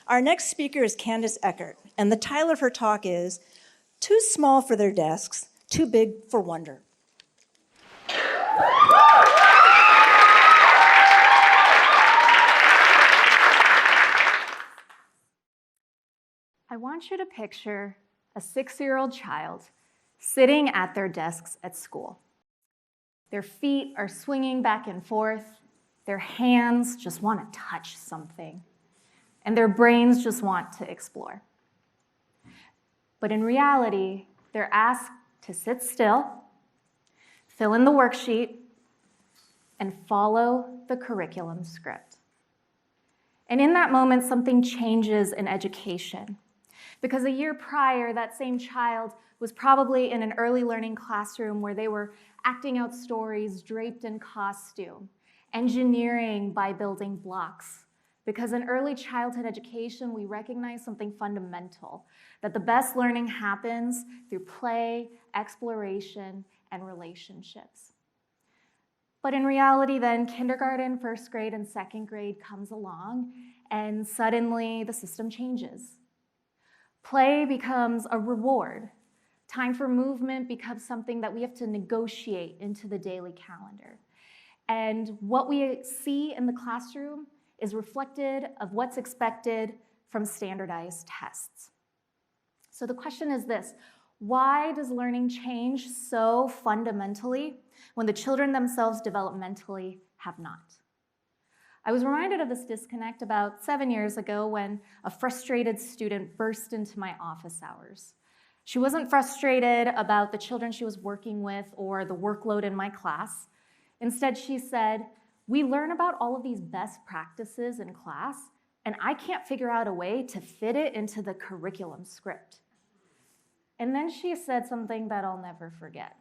Our next speaker is Candis Eckert, and the title of her talk is Too Small for Their Desks, Too Big for Wonder. I want you to picture a 6-year-old child sitting at their desks at school. Their feet are swinging back and forth. Their hands just want to touch something. And their brains just want to explore. But in reality, they're asked to sit still, fill in the worksheet, and follow the curriculum script. And in that moment, something changes in education. Because a year prior, that same child was probably in an early learning classroom where they were acting out stories draped in costume, engineering by building blocks. Because in early childhood education, we recognize something fundamental, that the best learning happens through play, exploration, and relationships. But in reality then, kindergarten, first grade, and second grade comes along, and suddenly the system changes. Play becomes a reward. Time for movement becomes something that we have to negotiate into the daily calendar. And what we see in the classroom is reflected of what's expected from standardized tests. So the question is this: why does learning change so fundamentally when the children themselves developmentally have not? I was reminded of this disconnect about 7 years ago when a frustrated student burst into my office hours. She wasn't frustrated about the children she was working with or the workload in my class. Instead, she said, "We learn about all of these best practices in class, and I can't figure out a way to fit it into the curriculum script." And then she said something that I'll never forget.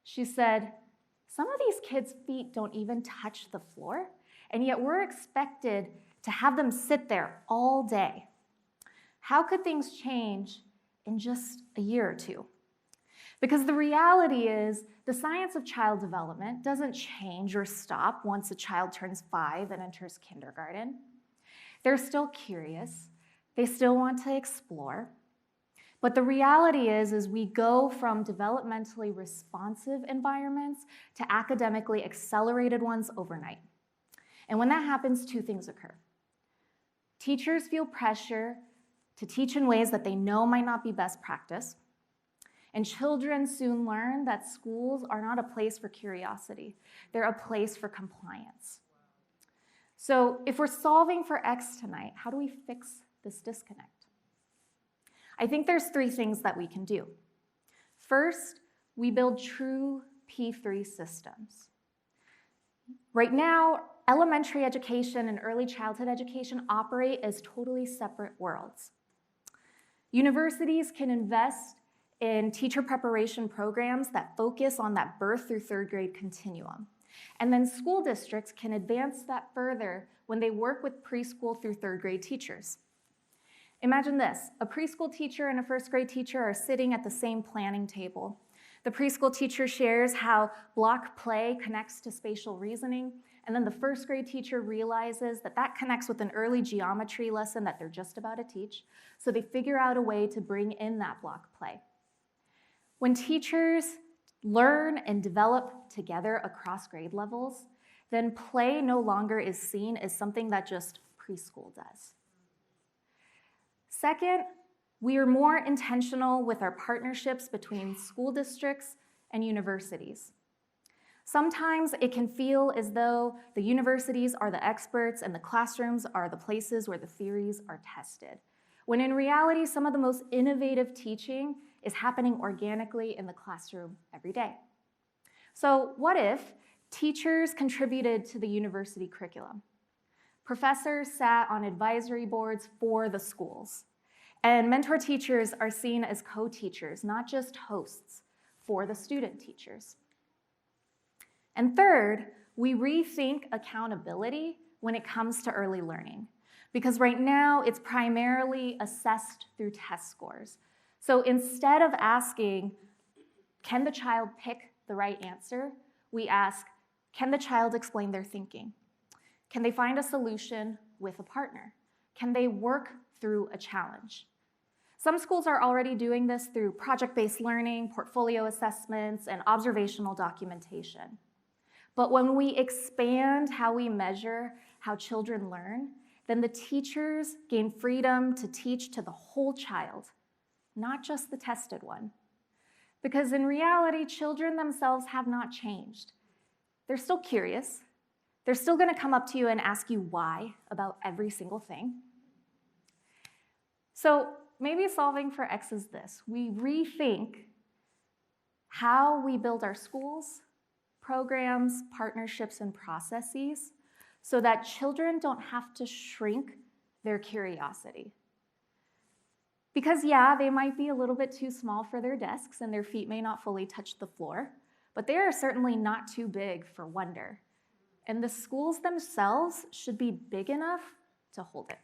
She said, "Some of these kids' feet don't even touch the floor, and yet we're expected to have them sit there all day. How could things change in just a year or two?" Because the reality is, the science of child development doesn't change or stop once a child turns 5 and enters kindergarten. They're still curious. They still want to explore. But the reality is we go from developmentally responsive environments to academically accelerated ones overnight. And when that happens, two things occur. Teachers feel pressure to teach in ways that they know might not be best practice. And children soon learn that schools are not a place for curiosity. They're a place for compliance. So if we're solving for X tonight, how do we fix this disconnect? I think there's 3 things that we can do. First, we build true P3 systems. Right now, elementary education and early childhood education operate as totally separate worlds. Universities can invest in teacher preparation programs that focus on that birth through 3rd grade continuum. And then school districts can advance that further when they work with preschool through 3rd grade teachers. Imagine this: a preschool teacher and a 1st grade teacher are sitting at the same planning table. The preschool teacher shares how block play connects to spatial reasoning, and then the 1st grade teacher realizes that that connects with an early geometry lesson that they're just about to teach, so they figure out a way to bring in that block play. When teachers learn and develop together across grade levels, then play no longer is seen as something that just preschool does. Second, we are more intentional with our partnerships between school districts and universities. Sometimes it can feel as though the universities are the experts and the classrooms are the places where the theories are tested, when in reality, some of the most innovative teaching is happening organically in the classroom every day. So what if teachers contributed to the university curriculum? Professors sat on advisory boards for the schools. And mentor teachers are seen as co-teachers, not just hosts, for the student teachers. And third, we rethink accountability when it comes to early learning. Because right now, it's primarily assessed through test scores. So instead of asking, can the child pick the right answer, we ask, can the child explain their thinking? Can they find a solution with a partner? can they work through a challenge? Some schools are already doing this through project-based learning, portfolio assessments, and observational documentation. But when we expand how we measure how children learn, then the teachers gain freedom to teach to the whole child, not just the tested one. Because in reality, children themselves have not changed. They're still curious. They're still going to come up to you and ask you why about every single thing. So maybe solving for X is this. We rethink how we build our schools, programs, partnerships, and processes so that children don't have to shrink their curiosity. Because yeah, they might be a little bit too small for their desks and their feet may not fully touch the floor, but they are certainly not too big for wonder. And the schools themselves should be big enough to hold it.